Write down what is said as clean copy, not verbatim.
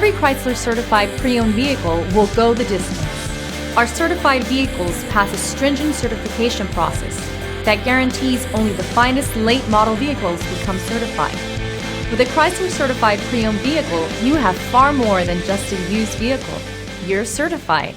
Every Chrysler certified pre-owned vehicle will go the distance. Our certified vehicles pass a stringent certification process that guarantees only the finest late model vehicles become certified. With a Chrysler certified pre-owned vehicle, you have far more than just a used vehicle. You're certified.